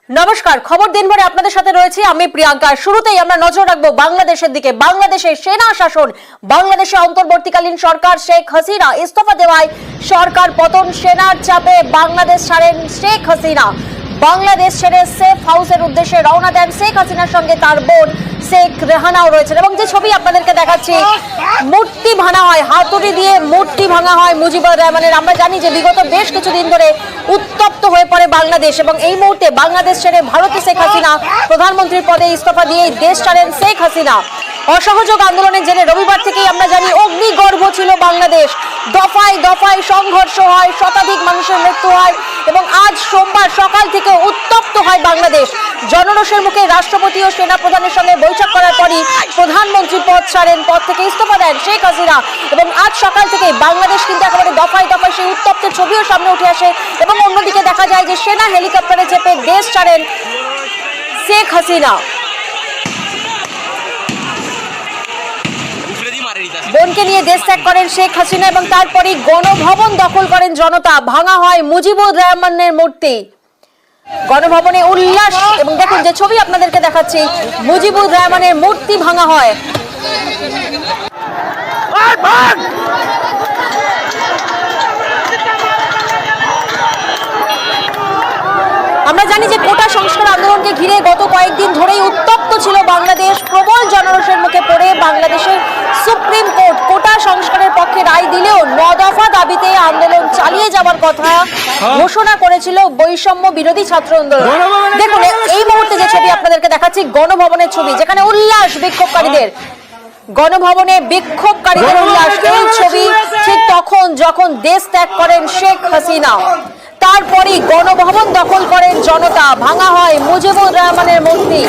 নমস্কার, খবর দিনভরে আপনাদের সাথে রয়েছে আমি প্রিয়াঙ্কা। শুরুতেই আমরা নজর রাখবো বাংলাদেশের দিকে। বাংলাদেশের সেনা শাসন, বাংলাদেশে অন্তর্বর্তীকালীন সরকার শেখ হাসিনা ইস্তফা দেওয়ায় সরকার পতন, সেনার চাপে বাংলাদেশ ছাড়েন শেখ হাসিনা। বাংলাদেশ ছেড়ে সেফ হাউসের উদ্দেশ্যে রওনা দেন শেখ হাসিনার সঙ্গে তার বোন শেখ রেহানাও রয়েছেন। এবং যে ছবি আপনাদেরকে দেখাচ্ছি, মূর্তি ভাঙা হয়, হাতুড়ি দিয়ে মূর্তি ভাঙা হয় মুজিবুর রহমানের। আমরা জানি যে বিগত বেশ কিছুদিন ধরে উত্তপ্ত হয়ে পড়ে বাংলাদেশ, এবং এই মুহূর্তে বাংলাদেশ ছেড়ে ভারতে শেখ হাসিনা প্রধানমন্ত্রীর পদে ইস্তফা দিয়ে দেশ ছাড়েন শেখ হাসিনা। অসহযোগ আন্দোলনের জেরে রবিবার থেকেই আমরা জানি অগ্নিগর্ভ ছিল বাংলাদেশ। দফায় দফায় সংঘর্ষ হয়, শতাধিক মানুষের মৃত্যু হয়, এবং আজ সোমবার সকাল থেকে উত্তপ্ত হয় বাংলাদেশ। জনরোষের মুখে রাষ্ট্রপতি ও সেনা প্রধানের সঙ্গে বৈঠক করার পরই প্রধানমন্ত্রী পদ ছাড়েন, পদ থেকে ইস্তফা দেন শেখ হাসিনা। এবং আজ সকাল থেকে বাংলাদেশ কিন্তু একেবারে দফায় দফায় সেই উত্তপ্তের ছবিও সামনে উঠে আসে। এবং অন্যদিকে দেখা যায় যে সেনা হেলিকপ্টারে চেপে দেশ ছাড়েন শেখ হাসিনা। বোনকে নিয়ে দেশ ত্যাগ করেন শেখ হাসিনা, এবং তারপরই গণভবন দখল করেন জনতা। ভাঙা হয় মুজিবুর রহমানের মূর্তি। গণভবনে উল্লাস, এবং দেখুন যে ছবি আপনাদেরকে দেখাচ্ছি, মুজিবুর রহমানের মূর্তি ভাঙা হয়। আমরা জানি যে কোটা সংস্কার আন্দোলনকে ঘিরে গত কয়েকদিন ধরেই উত্তপ্ত ছিল বাংলাদেশ। প্রবল জনরোষের মুখে পড়ে বাংলাদেশের সুপ্রিম কোর্ট কোটা সংস্কারের পক্ষে রায় দিলেও 9 দফা দাবিতে আন্দোলন চালিয়ে যাওয়ার কথা ঘোষণা করেছিল বৈষম্য বিরোধী ছাত্র আন্দোলন। দেখুন এই মুহূর্তে যে ছবি আপনাদেরকে দেখাচ্ছি, গণভবনের ছবি, যেখানে উল্লাস বিক্ষোভকারীদের। গণভবনে বিক্ষোভকারীদের উল্লাস। এই ছবি ঠিক তখন যখন দেশ ত্যাগ করেন শেখ হাসিনা। তারপরই গণভবন দখল করেন জনতা। ভাঙা হয় মুজিবুর রহমানের মূর্তি।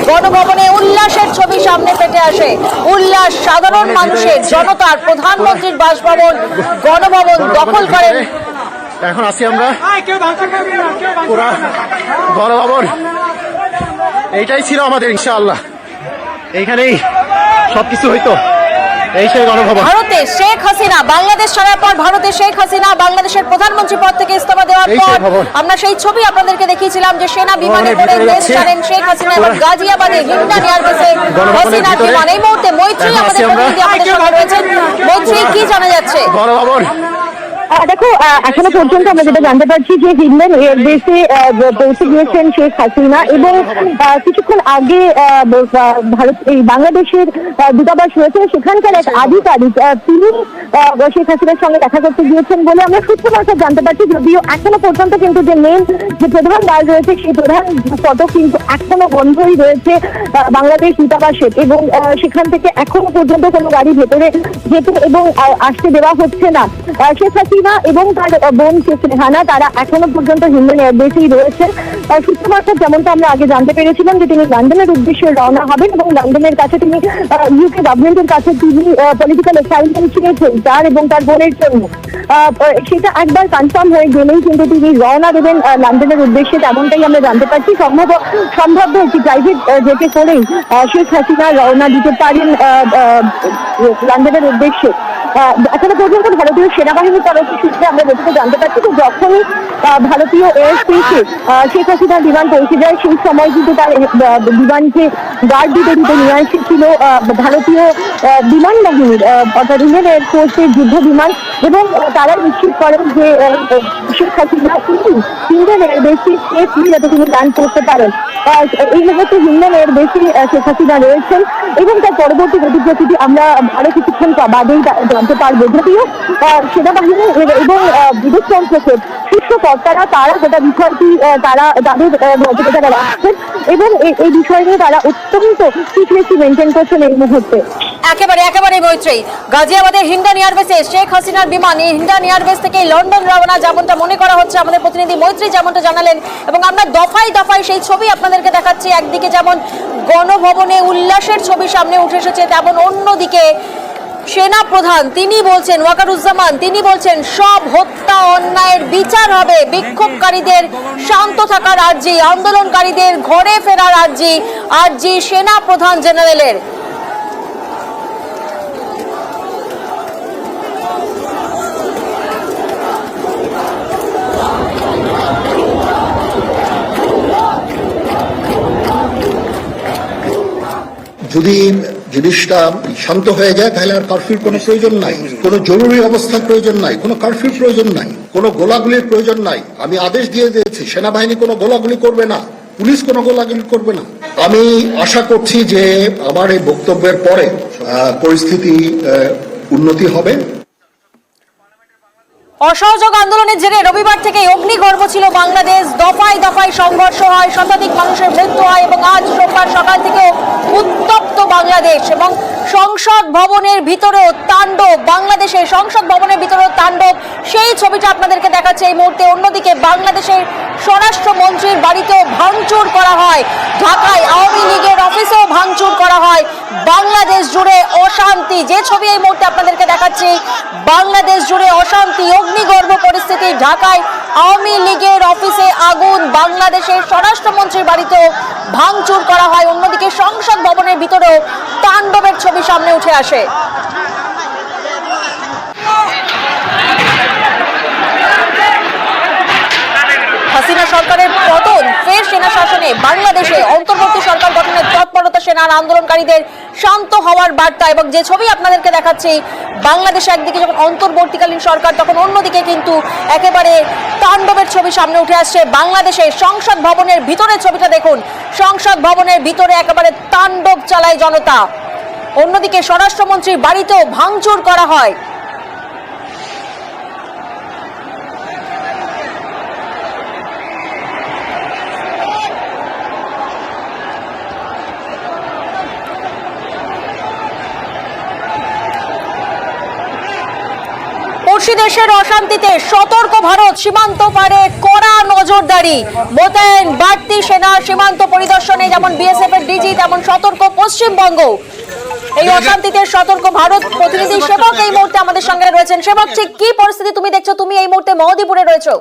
গণভবনে উল্লাসের ছবি সামনে পেটে আসে। উল্লাস সাধারণ মানুষের, জনতার। প্রধানমন্ত্রীর বাসভবন, গণভবন দখল করেন। এখন আসি আমরা গণভবন। এইটাই ছিল আমাদের, ইনশাআল্লাহ এইখানেই সবকিছু হইতো। এই সেই গণভবন। ভারতে শেখ হাসিনা বাংলাদেশ ছাড়ার পর ভারতে শেখ হাসিনা বাংলাদেশের প্রধানমন্ত্রী পদ থেকে ইস্তফা দেওয়ার পর আমরা সেই ছবি আপনাদেরকে দেখিয়েছিলাম যে সেনা বিমানে করে দেশ ছাড়েন শেখ হাসিনা, এবং গাজিয়াবাদে হিন্ডান এয়ারবেসে হাসিনা বিমান। এই মুহূর্তে মৈত্রী আমাদের প্রতিনিধি আমাদের সঙ্গে রয়েছেন। মৈত্রী, কি জানা যাচ্ছে? গণভবন দেখো, এখনো পর্যন্ত আমরা যেটা জানতে পারছি যে হিন্ডন এয়ারবেসে পৌঁছে গিয়েছেন শেখ হাসিনা, এবং কিছুক্ষণ আগে ভারত এই বাংলাদেশের দূতাবাস রয়েছে, সেখানকার এক আধিকারিক তিনি শেখ হাসিনার সঙ্গে দেখা করতে গিয়েছেন বলে আমরা সূত্র মারফত জানতে পারছি। যদিও এখনো পর্যন্ত কিন্তু যে মেন যে প্রধান দ্বার রয়েছে, সেই প্রধান ফটক কিন্তু এখনো বন্ধই রয়েছে বাংলাদেশ দূতাবাসের, এবং সেখান থেকে এখনো পর্যন্ত কোনো গাড়ি ভেতরে যেতে এবং আসতে দেওয়া হচ্ছে না। শেখ হাসিনা এবং তার বোন শেখ রেহানা তারা এখনো পর্যন্ত হিন্ডন এয়ারবেসেই রয়েছেন। সূত্র মারফত যেমনটা আমরা আগে জানতে পেরেছিলাম যে তিনি লন্ডনের উদ্দেশ্যে রওনা হবেন, এবং লন্ডনের কাছে তিনি ইউকে গভর্নমেন্টের কাছে তিনি পলিটিক্যাল অ্যাসাইনমেন্ট চেয়েছেন তার এবং তার বোনের জন্য। সেটা একবার কনফার্ম হয়ে গেলেই কিন্তু তিনি রওনা দেবেন লন্ডনের উদ্দেশ্যে, তেমনটাই আমরা জানতে পারছি। সম্ভাব্য একটি প্রাইভেট জেটে করেই শেখ হাসিনা রওনা দিতে পারেন লন্ডনের উদ্দেশ্যে। এখনো পর্যন্ত ভারতীয় সেনাবাহিনীর তরফ সূত্রে আমরা যেটুকু জানতে পারছি যে যখনই ভারতীয় এয়ার স্পেসে শেখ হাসিনার বিমান পৌঁছে যায়, সেই সময় কিন্তু তার বিমানকে গার্ড দিতে নিয়ে এসেছিল ভারতীয় বিমান বাহিনীর, অর্থাৎ ইন্ডিয়ান এয়ারফোর্সের যুদ্ধ বিমান, এবং তারা নিশ্চিত করেন যে শেখ হাসিনা ইন্ডিয়ান এয়ারবেসে সেফলি যাতে তিনি ল্যান্ড করতে পারেন। এই মুহূর্তে ইন্ডিয়ান এয়ারবেসে শেখ হাসিনা রয়েছেন, এবং তার পরবর্তী গতিপ্রকৃতি আমরা আরো কিছুক্ষণ বাদেই জানতে পারবো। যদিও সেনাবাহিনী এবং বিদেশ মন্ত্রকের শীর্ষ কর্তারা তারা গোটা বিষয়টি তারা তাদের নজরে রাখছেন, এবং এই বিষয় নিয়ে তারা অত্যন্ত সিক্রেসি মেনটেন করছেন এই মুহূর্তে। একেবারে মৈত্রী, গাজিয়াবাদের হিন্ডন এয়ারবেসে শেখ হাসিনার বিমান হিন্ডন এয়ারবেস থেকে লন্ডন রওনা, যেমনটা মনে করা হচ্ছে আমাদের প্রতিনিধি মৈত্রী যেমনটা জানালেন। এবং আমরা দফায় দফায় সেই ছবি আপনাদেরকে দেখাচ্ছি। একদিকে যেমন গণভবনে উল্লাসের ছবি সামনে উঠে এসেছে, তেমন অন্যদিকে সেনা প্রধান তিনি বলছেন, ওয়াকারুজ্জামান তিনি বলছেন সব হত্যা অন্যায়ের বিচার হবে। বিক্ষোভকারীদের শান্ত থাকার আর্জি, আন্দোলনকারীদের ঘরে ফেরার আর্জি সেনা প্রধান জেনারেলের। যদি জিনিসটা শান্ত হয়ে যায় তাহলে আর কারফিউর কোনো প্রয়োজন নাই, কোনো জরুরি অবস্থার প্রয়োজন নাই, কোনো কারফিউর প্রয়োজন নাই, কোনো গোলাগুলির প্রয়োজন নাই। আমি আদেশ দিয়ে দিয়েছি সেনাবাহিনী কোনো গোলাগুলি করবে না, পুলিশ কোনো গোলাগুলি করবে না। আমি আশা করছি যে আমার এই বক্তব্যের পরে পরিস্থিতি উন্নতি হবে। অসহযোগ আন্দোলনের জেরে রবিবার থেকে অগ্নিগর্ভ ছিল বাংলাদেশ। দফায় দফায় সংঘর্ষ হয়, শতাধিক মানুষের মৃত্যু হয় এবং আজ সোমবার সকাল থেকে উত্তপ্ত বাংলাদেশ এবং সংসদ ভবনের ভিতরেও তাণ্ডব। বাংলাদেশের সংসদ ভবনের ভিতরেও তাণ্ডব, সেই ছবিটা আপনাদেরকে দেখাচ্ছে এই মুহূর্তে। অন্যদিকে বাংলাদেশের স্বরাষ্ট্রমন্ত্রীর বাড়িতেও ভাঙচুর করা হয়, ঢাকায় আওয়ামী লীগের অফিসেও ভাঙচুর করা হয়। বাংলাদেশ জুড়ে অশান্তি, যে ছবি এই মুহূর্তে আপনাদেরকে দেখাচ্ছি, বাংলাদেশ জুড়ে অশান্তি, অগ্নিগর্ভ পরিস্থিতি। ঢাকায় আওয়ামী লীগের অফিসে আগুন, বাংলাদেশের স্বরাষ্ট্রমন্ত্রীর বাড়িতেও ভাঙচুর করা হয়। অন্যদিকে সংসদ ভবনের ভিতরেও তাণ্ডবের ছবি সামনে উঠে আসে। হাসিনা সরকারের পতন, ফের সেনা শাসনে বাংলাদেশে অন্তর্বর্তী সরকার গঠনের তৎপরতা, সেনার আন্দোলনকারীদের শান্ত হওয়ার বার্তা। এবং যে ছবি আপনাদেরকে দেখাচ্ছি, বাংলাদেশে একদিকে যখন অন্তর্বর্তীকালীন সরকার, তখন অন্যদিকে কিন্তু একেবারে তাণ্ডবের ছবি সামনে উঠে আসছে। বাংলাদেশের সংসদ ভবনের ভিতরে ছবিটা দেখুন, সংসদ ভবনের ভিতরে একেবারে তাণ্ডব চালায় জনতা। অন্যদিকে স্বরাষ্ট্রমন্ত্রীর বাড়িতেও ভাঙচুর করা হয়। পড়শি দেশের অশান্তিতে সতর্ক ভারত, সীমান্ত পারে কড়া নজরদারি, মোতায়েন বাড়তি সেনা। সীমান্ত পরিদর্শনে যেমন বিএসএফ এর ডিজি, তেমন সতর্ক পশ্চিমবঙ্গ। এই অশান্তিতে সতর্ক ভারত। প্রতিনিধি সেবক এই মুহূর্তে আমাদের সঙ্গে রয়েছেন। সেবক, ঠিক কি পরিস্থিতি তুমি দেখছো? তুমি এই মুহূর্তে মহদীপুরে রয়েছো।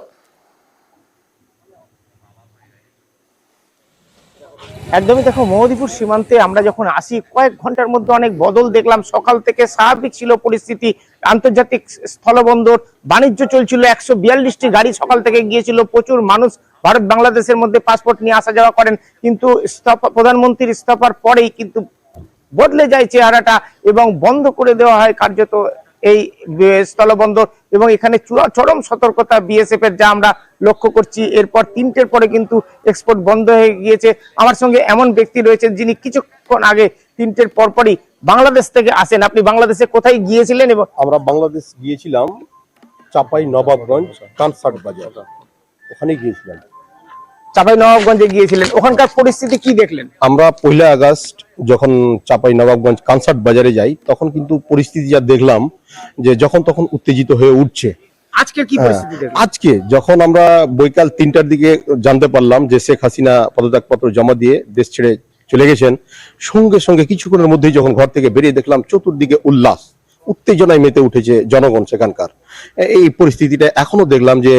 একদমই দেখো, মহদীপুর সীমান্তে আমরা যখন আসি কয়েক ঘন্টার মধ্যে অনেক বদল দেখলাম। সকাল থেকে স্বাভাবিক ছিল পরিস্থিতি, আন্তর্জাতিক স্থলবন্দর, বাণিজ্য চলছিল, 142টি গাড়ি সকাল থেকে গিয়েছিল, প্রচুর মানুষ ভারত বাংলাদেশের মধ্যে পাসপোর্ট নিয়ে আসা যাওয়া করেন। কিন্তু প্রধানমন্ত্রীর ইস্তফার পরেই কিন্তু বদলে যায় চেহারাটা এবং বন্ধ করে দেওয়া হয় কার্যত এই স্থলবন্দর। এবং এখানে চরম সতর্কতা বিএসএফ এর, যা আমরা লক্ষ্য করছি। এরপর 3টের পরে কিন্তু এক্সপোর্ট বন্ধ হয়ে গিয়েছে। আমার সঙ্গে এমন ব্যক্তি রয়েছেন যিনি কিছুক্ষণ আগে 3টের পরপরই বাংলাদেশ থেকে আসেন। আপনি বাংলাদেশে কোথায় গিয়েছিলেন? এবং আমরা বাংলাদেশ গিয়েছিলাম চাপাই নবাবগঞ্জ কানসার্ট বাজার, ওখানে গিয়েছিলাম। চাপাই নবাবগঞ্জে গিয়েছিলেন, ওখানকার পরিস্থিতি কি দেখলেন? আমরা 1 আগস্ট যখন চাপাই নবাবগঞ্জ কানসার্ট বাজারে যাই, তখন কিন্তু পরিস্থিতি যা দেখলাম যে যখন তখন উত্তেজিত হয়ে উঠছে। আজকে কি পরিস্থিতি দেখলেন? আজকে যখন আমরা বৈকাল 3টার দিকে জানতে পারলাম যে শেখ হাসিনা পদত্যাগপত্র জমা দিয়ে দেশ ছেড়ে চলে গেছেন, সঙ্গে সঙ্গে কিছুক্ষণের মধ্যেই যখন ঘর থেকে বেরিয়ে দেখলাম চতুর্দিকে উল্লাস, উত্তেজনায় মেতে উঠেছে জনগণ সেখানকার। এই পরিস্থিতিটা এখনো দেখলাম যে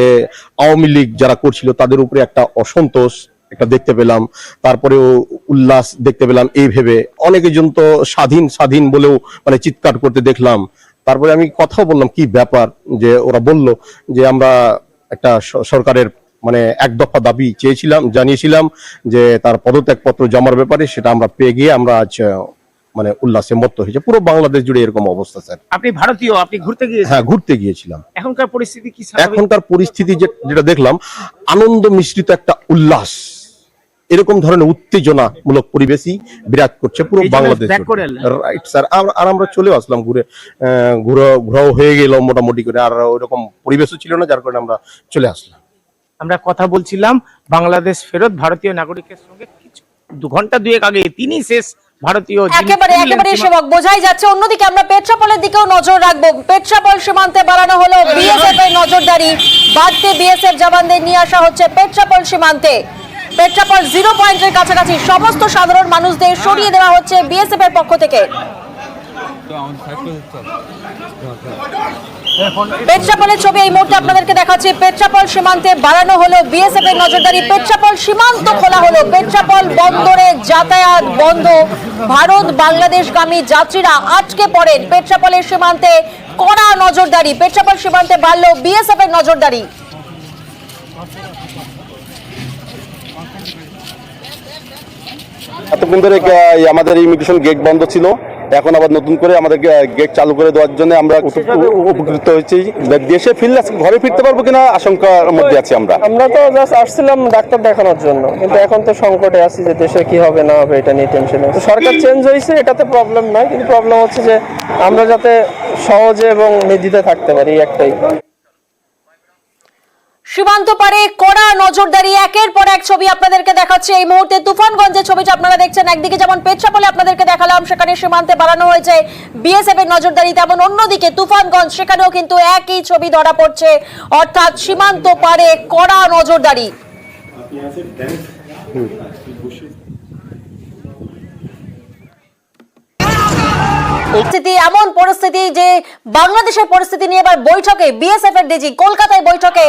আওয়ামী লীগ যারা করছিল তাদের উপরে একটা অসন্তোষ একটা দেখতে পেলাম, তারপরেও উল্লাস দেখতে পেলাম। এই ভেবে অনেকজন তো স্বাধীন স্বাধীন বলেও মানে চিৎকার করতে দেখলাম। তারপরে আমি কথাও বললাম কি ব্যাপার, যে ওরা বলল যে আমরা একটা সরকারের মানে এক দফা দাবি জানিয়েছিলাম যে তার পদত্যাগপত্র জমার ব্যাপারে, সেটা আমরা পেয়ে গিয়ে আমরা আজ মানে উল্লাসে মত্ত হয়েছে। পুরো বাংলাদেশ জুড়ে এরকম অবস্থা স্যার। আপনি ভারতীয়, আপনি ঘুরতে গিয়েছেন? হ্যাঁ, ঘুরতে গিয়েছিলাম। এখনকার পরিস্থিতি কি? এখনকার পরিস্থিতি যেটা দেখলাম, আনন্দ মিশ্রিত একটা উল্লাস, এরকম ধরনের উত্তেজনামূলক পরিবেশই বিরাজ করছে পুরো বাংলাদেশ। Right sir. আর আমরা চলে আসলাম, ঘুরাও হয়ে গেল মোটামুটি করে, আর ওইরকম পরিবেশও ছিল না, যার কারণে আমরা চলে আসলাম। আমরা কথা বলছিলাম বাংলাদেশ ফেরত ভারতীয় নাগরিকের সঙ্গে 2 ঘন্টা 2 আগে, তিনি শেষ ভারতীয়। একেবারে সেবক, বোঝাই যাচ্ছে। অন্যদিকে আমরা পেট্রাপোলের দিকেও নজর রাখবো। পেট্রাপোল সীমান্তে বাড়ানো হলো বিএসএফ এর নজরদারি, বাড়তি বিএসএফ জওয়ানদের নিয়ে আসা হচ্ছে পেট্রাপোল সীমান্তে। পেট্রাপোল 0 পয়েন্টের কাছাকাছি সমস্ত সাধারণ মানুষদের সরিয়ে দেওয়া হচ্ছে বিএসএফ এর পক্ষ থেকে। পেট্রাপোলের ছবি এই মুহূর্তে আপনাদেরকে দেখাচ্ছি। পেট্রাপোল সীমান্তে বাড়ানো হলো বিএসএফ এর নজরদারি, পেট্রাপোল সীমান্ত খোলা হলো, পেট্রাপোল বন্দরে যাতায়াত বন্ধ। ভারত বাংলাদেশগামী যাত্রীরা আটকে পড়েন। পেট্রাপোলের সীমান্তে কড়া নজরদারি, পেট্রাপোল সীমান্তে বাড়লো বিএসএফ এর নজরদারি। এতক্ষণ ধরে আমাদের ইমিগ্রেশন গেট বন্ধ ছিল, এখন আবার নতুন করে আমাদের গেট চালু করে দেওয়ার জন্য আমরা উপকৃত হয়েছি। দেশে ফিরলে ঘরে ফিরতে পারবো কিনা আশঙ্কার মধ্যে আছি আমরা। আমরা তো জাস্ট আসছিলাম ডাক্তার দেখানোর জন্য, কিন্তু এখন তো সংকটে আছি যে দেশে কি হবে না হবে এটা নিয়ে টেনশনে। সরকার চেঞ্জ হয়েছে, এটাতে প্রবলেম নাই, কিন্তু প্রবলেম হচ্ছে যে আমরা যাতে সহজে এবং নির্দ্বিধায় থাকতে পারি, একটাই। সীমান্ত পারে কড়া নজরদারি, একের পর এক ছবি আপনাদেরকে দেখাচ্ছে এই মুহূর্তে। তুফানগঞ্জের ছবিটা আপনারা দেখছেন, একদিকে যেমন পেট্রাপোলে আপনাদেরকে দেখালাম, সেখানে সীমান্তে বাড়ানো হয়েছে বিএসএফ এর নজরদারি, তেমন অন্যদিকে তুফানগঞ্জ, সেখানেও কিন্তু একই ছবি ধরা পড়ছে, অর্থাৎ সীমান্ত পারে কড়া নজরদারি। এমন পরিস্থিতি যে বাংলাদেশের পরিস্থিতি নিয়ে এবার বৈঠকে বিএসএফ এর ডিজি, কলকাতায় বৈঠকে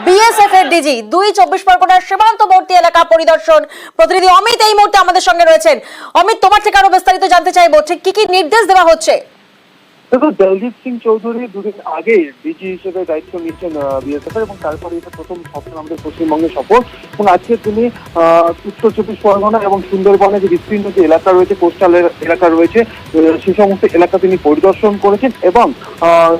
বিএসএফ এর ডিজি, ২ পরগনার সীমান্তবর্তী এলাকা পরিদর্শন। প্রতিনিধি অমিত এই মুহূর্তে আমাদের সঙ্গে রয়েছেন। অমিত, তোমার থেকে আরো বিস্তারিত জানতে চাইবো, ঠিক কি কি নির্দেশ দেওয়া হচ্ছে? দেখো, দলজিৎ সিং চৌধুরী দুদিন আগে ডিজি হিসেবে দায়িত্ব নিচ্ছেন বিএসএফ এবং তারপরে এটা প্রথম সফর আমাদের পশ্চিমবঙ্গের সফর। এবং আজকে তিনি উত্তর ২৪ পরগনা এবং সুন্দরবনে যে বিস্তীর্ণ যে এলাকা রয়েছে, কোস্টাল এলাকা রয়েছে, সে সমস্ত এলাকা তিনি পরিদর্শন করেছেন এবং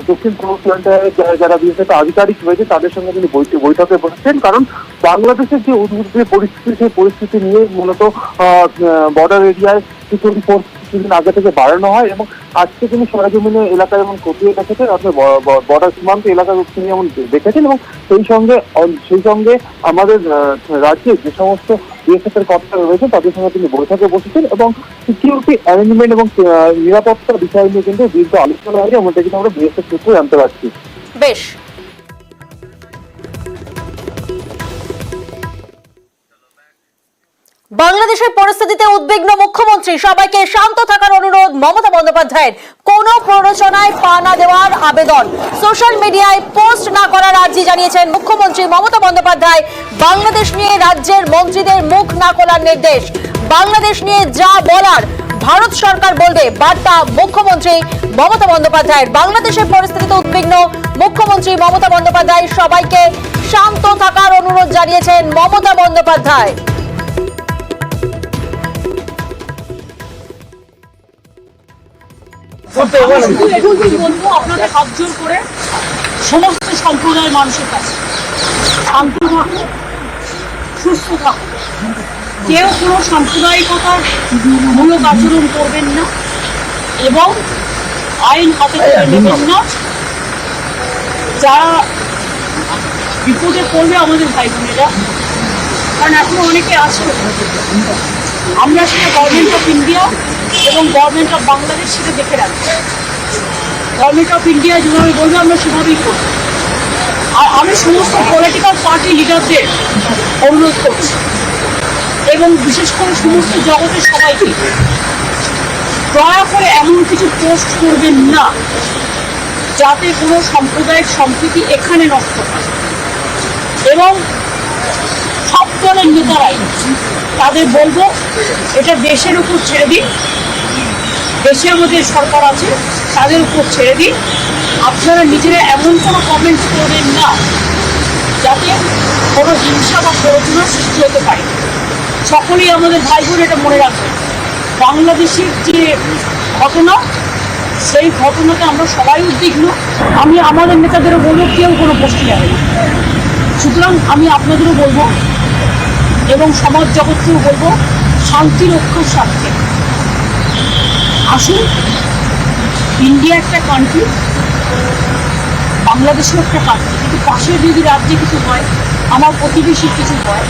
দক্ষিণ পূর্ব প্রান্তের যারা বিএসএফ আধিকারিক রয়েছে তাদের সঙ্গে তিনি বৈঠকে বসেছেন। কারণ বাংলাদেশের যে উদ্ভিদ পরিস্থিতি, সেই পরিস্থিতি নিয়ে মূলত বর্ডার এরিয়ায় সিকিউরিটি ফোর্স কিছুদিন আগে থেকে বাড়ানো হয় এবং আজকে তিনি সরেজমিনে এলাকা যেমন খতিয়ে দেখেছেন, অর্থাৎ বর্ডার সীমান্ত এলাকা তিনি যেমন দেখেছেন এবং সেই সঙ্গে আমাদের রাজ্যে যে সমস্ত বিএসএফ এর কর্তারা রয়েছে তাদের সঙ্গে তিনি বৈঠকে বসেছেন এবং সিকিউরিটি অ্যারেঞ্জমেন্ট এবং নিরাপত্তা বিষয় নিয়ে কিন্তু দীর্ঘ আলোচনা হয়েছে, এমনটা কিন্তু আমরা বিএসএফ সূত্রে জানতে পারছি। বেশ, বাংলাদেশের পরিস্থিতিতে উদ্বিগ্ন মুখ্যমন্ত্রী, সবাইকে শান্ত থাকার অনুরোধ মমতা বন্দ্যোপাধ্যায়ের। কোন প্ররোচনায় পা না দেওয়ার আবেদন, সোশ্যাল মিডিয়ায় পোস্ট না করার আর্জি জানিয়েছেন মুখ্যমন্ত্রী মমতা বন্দ্যোপাধ্যায়। বাংলাদেশ নিয়ে রাজ্যের মন্ত্রীদের মুখ না খোলার নির্দেশ, বাংলাদেশ নিয়ে যা বলার ভারত সরকার বলবে, বার্তা মুখ্যমন্ত্রী মমতা বন্দ্যোপাধ্যায়ের। বাংলাদেশের পরিস্থিতিতে উদ্বিগ্ন মুখ্যমন্ত্রী মমতা বন্দ্যোপাধ্যায়, সবাইকে শান্ত থাকার অনুরোধ জানিয়েছেন মমতা বন্দ্যোপাধ্যায়। আপনাদের হাত জোর করে সমস্ত সম্প্রদায়ের মানুষের কাছে শান্তি থাকুন, সুস্থ থাকুন, কেউ কোনো সাম্প্রদায়িকতার মূলক আচরণ করবেন না এবং আইন হাতে তুলে নেবেন না। যারা বিপদে পড়বে আমাদের ভাই বোনেরা, কারণ এখনো অনেকে আছে, আমরা সেটা গভর্নমেন্ট অফ ইন্ডিয়া এবং গভর্নমেন্ট অফ বাংলাদেশ সেটা দেখে রাখছি। গভর্নমেন্ট অফ ইন্ডিয়া যেভাবে বলবে আমরা সেভাবেই করব। আর আমি সমস্ত পলিটিক্যাল পার্টি লিডারদের অনুরোধ করছি এবং বিশেষ করে সমস্ত জগতের সবাইকে, দয়া করে এমন কিছু পোস্ট করবেন না যাতে কোনো সাম্প্রদায়িক সম্প্রীতি এখানে নষ্ট হয়। এবং সব দলের নেতারাই তাদের বলবো এটা দেশের উপর ছেড়ে দিন, দেশে আমাদের সরকার আছে তাদের উপর ছেড়ে দিন। আপনারা নিজেরা এমন কোনো কমেন্ট করবেন না যাতে কোনো হিংসা বা প্ররোচনার সৃষ্টি হতে পারে। সকলেই আমাদের ভাই বোন এটা মনে রাখবেন, বাংলাদেশের যে ঘটনা, সেই ঘটনাতে আমরা সবাই উদ্বিগ্ন। আমি আমাদের নেতাদেরও বলবো কেউ কোনো পোস্টে যাবে না। সুতরাং আমি আপনাদেরও বলবো এবং সমাজ জগৎকেও বলবো, শান্তি রক্ষার স্বার্থে আসুন। ইন্ডিয়া একটা কান্ট্রি, বাংলাদেশও একটা কান্ট্রি, কিন্তু পাশের যদি রাজ্যে কিছু হয়, আমার প্রতিবেশীর কিছু হয়,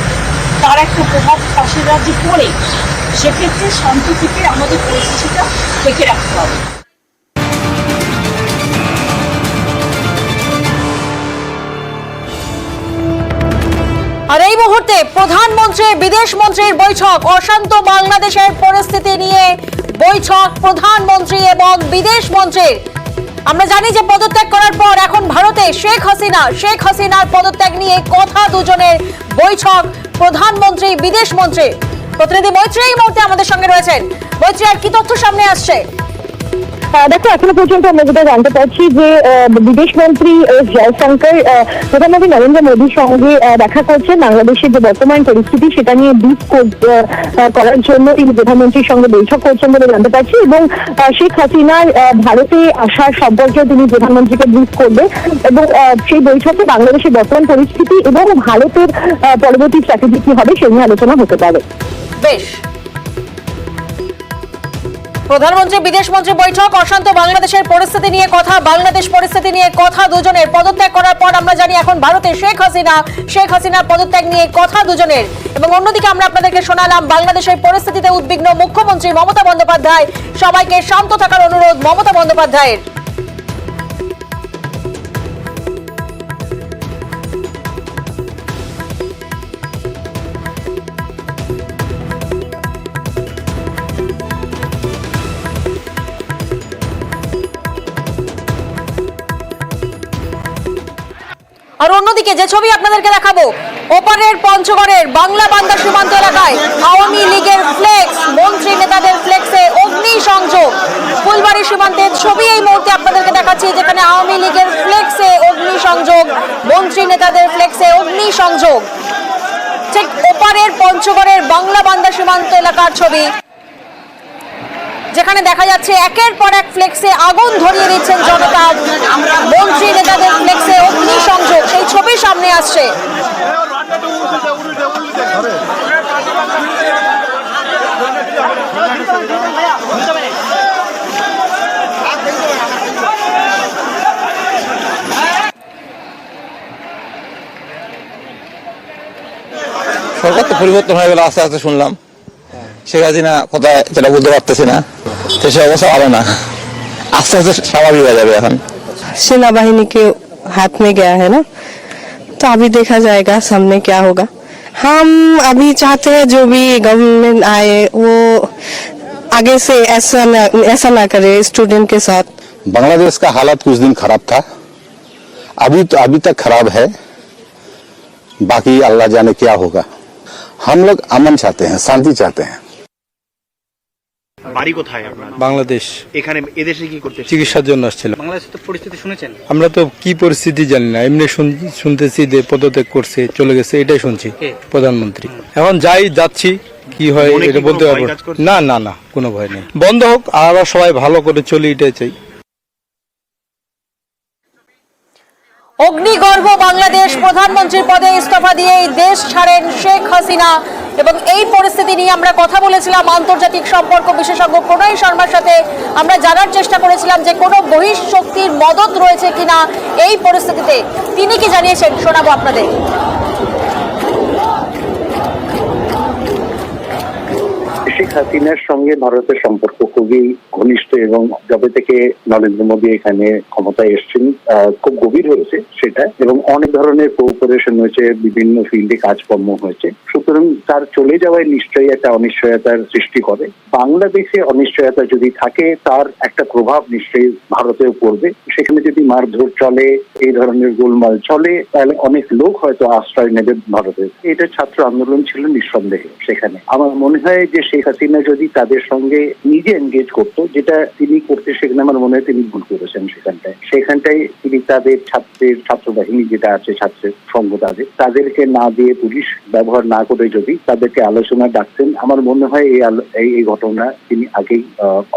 তার একটা প্রভাব পাশের রাজ্যে পড়ে। সেক্ষেত্রে শান্তি থেকে আমাদের পরিস্থিতিটা দেখে রাখতে হবে। আর এই মুহূর্তে প্রধানমন্ত্রী বিদেশ মন্ত্রীর বৈঠক, অশান্ত বাংলাদেশের পরিস্থিতি নিয়ে বৈঠক প্রধানমন্ত্রী এবং বিদেশ মন্ত্রীর। আমরা জানি যে পদত্যাগ করার পর এখন ভারতে শেখ হাসিনার পদত্যাগ নিয়ে কথা দুজনের বৈঠক প্রধানমন্ত্রী বিদেশ মন্ত্রী। প্রতিনিধি মৈত্রী এই মুহূর্তে আমাদের সঙ্গে রয়েছেন। মৈত্রী, আর কি তথ্য সামনে আসছে? দেখো, এখনো পর্যন্ত আমরা যেটা জানতে পারছি যে বিদেশ মন্ত্রী এস জয়শঙ্কর প্রধানমন্ত্রী নরেন্দ্র মোদীর সঙ্গে দেখা করছেন। বাংলাদেশের যে বর্তমান পরিস্থিতি সেটা নিয়ে ব্রিফ করার জন্য তিনি প্রধানমন্ত্রীর সঙ্গে বৈঠক করছেন বলে জানতে পারছি, এবং শেখ হাসিনার ভারতে আসার সম্পর্কে তিনি প্রধানমন্ত্রীকে ব্রিফ করবে, এবং সেই বৈঠকে বাংলাদেশের বর্তমান পরিস্থিতি এবং ভারতের পরবর্তী স্ট্র্যাটেজি কি হবে সে নিয়ে আলোচনা হতে পারে। বেশ, প্রধানমন্ত্রী বিদেশ মন্ত্রী বৈঠক, অশান্ত বাংলাদেশের পরিস্থিতি নিয়ে কথা, বাংলাদেশ পরিস্থিতি নিয়ে কথা দুজনের। পদত্যাগ করার পর আমরা জানি এখন ভারতে শেখ হাসিনার পদত্যাগ নিয়ে কথা দুজনের। এবং অন্যদিকে আমরা আপনাদেরকে শোনালাম বাংলাদেশের পরিস্থিতিতে উদ্বিগ্ন মুখ্যমন্ত্রী মমতা বন্দ্যোপাধ্যায়, সবাইকে শান্ত থাকার অনুরোধ মমতা বন্দ্যোপাধ্যায়ের। আর অন্যদিকে যে ছবি আপনাদেরকে দেখাবো, ওপারের পঞ্চগড়ের বাংলা বান্দা সীমান্ত এলাকায় আওয়ামী লীগের ফ্লেক্স, মন্ত্রী নেতাদের ফ্লেক্সে অগ্নি সংযোগ। ফুলবাড়ি সীমান্তের ছবি এই মুহূর্তে আপনাদেরকে দেখাচ্ছি, যেখানে আওয়ামী লীগের ফ্লেক্সে অগ্নি সংযোগ, মন্ত্রী নেতাদের ফ্লেক্সে অগ্নি সংযোগ। ঠিক ওপারের পঞ্চগড়ের বাংলা বান্দা সীমান্ত এলাকার ছবি, যেখানে দেখা যাচ্ছে একের পর এক ফ্লেক্সে আগুন ধরিয়ে দিচ্ছেন জনতা, মন্ত্রী নেতাদের ফ্লেক্সে অগ্নি সংযোগ, সেই ছবি সামনে আসছে। সরকার তো পরিবর্তন হয়ে গেল আস্তে আস্তে, শুনলাম শেখ হাসিনা কোথায় সেটা বলতে পারতেছি না, তো সে অবস্থা ভালো না, আস্তে আস্তে স্বাভাবিক হয়ে যাবে। এখন सेना बाहिनी के हाथ में गया है ना, तो अभी देखा जाएगा सामने क्या होगा। हम अभी चाहते हैं जो भी गवर्नमेंट आए वो आगे से ऐसा ना करे स्टूडेंट के साथ। बांग्लादेश का हालत कुछ दिन खराब था, अभी तक खराब है, बाकी अल्लाह जाने क्या होगा। हम लोग अमन चाहते हैं, शांति चाहते हैं। বাড়ি কোথায় আপনার? বাংলাদেশ। এখানে এদেশে কি করতে? চিকিৎসার জন্য আসছিলাম। বাংলাদেশের তো পরিস্থিতি শুনেছেন? আমরা তো কি পরিস্থিতি জানি না, এমনি শুনতেছি যে পদত্যাগ করছে, চলে গেছে, এটাই শুনছি প্রধানমন্ত্রী। এখন যাচ্ছি, কি হয় এটা বলতে পারবো না। না না, কোনো ভয় নেই, বন্ধ হোক, আর আমরা সবাই ভালো করে চলি, এটাই চাই। অগ্নিগর্ভ বাংলাদেশ, প্রধানমন্ত্রীর পদে ইস্তফা দিয়ে এই দেশ ছাড়েন শেখ হাসিনা। এবং এই পরিস্থিতি নিয়ে আমরা কথা বলেছিলাম আন্তর্জাতিক সম্পর্ক বিশেষজ্ঞ প্রণয় শর্মার সাথে। আমরা জানার চেষ্টা করেছিলাম যে কোনো বহিঃশক্তির মদত রয়েছে কিনা এই পরিস্থিতিতে। তিনি কি জানিয়েছেন শোনাবো আপনাদের। শেখ হাসিনার সঙ্গে ভারতের সম্পর্ক খুবই ঘনিষ্ঠ, এবং যবে থেকে নরেন্দ্র মোদী এখানে ক্ষমতায় এসেছেন খুব গভীর হয়েছে সেটা, এবং অনেক ধরনের কোঅপারেশন হয়েছে, বিভিন্ন ফিল্ডে কাজকর্ম হয়েছে। সুতরাং তার চলে যাওয়ায় নিশ্চয়ই একটা অনিশ্চয়তার সৃষ্টি করে। বাংলাদেশে অনিশ্চয়তা যদি থাকে তার একটা প্রভাব নিশ্চয়ই ভারতেও পড়বে। সেখানে যদি মারধর চলে, এই ধরনের গোলমাল চলে, তাহলে অনেক লোক হয়তো আশ্রয় নেবে ভারতে। এটা ছাত্র আন্দোলন ছিল নিঃসন্দেহে সেখানে। আমার মনে হয় যে শেখ হাসিনা যদি তাদের সঙ্গে নিজে এনগেজ করতো, যেটা তিনি করতে সেখানে আমার মনে হয় তিনি ভুল করেছেন। সেখানটায় তিনি তাদের ছাত্র বাহিনী যেটা আছে, ছাত্রের সংঘ তাদেরকে না দিয়ে, পুলিশ ব্যবহার না করে যদি তাদেরকে আলোচনা ডাকতেন, আমার মনে হয় এই ঘটনা তিনি আগেই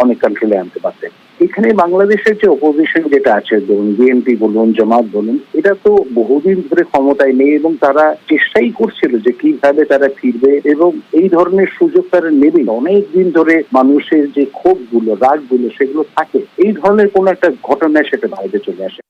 অনেক কন্ট্রোলে আনতে পারতেন। এখানে বাংলাদেশের যে অপোজিশন যেটা আছে, ধরুন বিএনপি বলুন, জামাত বলুন, এটা তো বহুদিন ধরে ক্ষমতায় নেই, এবং তারা চেষ্টাই করছিল যে কিভাবে তারা ফিরবে, এবং এই ধরনের সুযোগ তারা নেবে। অনেক দিন ধরে মানুষের যে ক্ষোভগুলো, রাগগুলো, সেগুলো থাকে, এই ধরনের কোন একটা ঘটনায় সেটা বাইরে চলে আসে।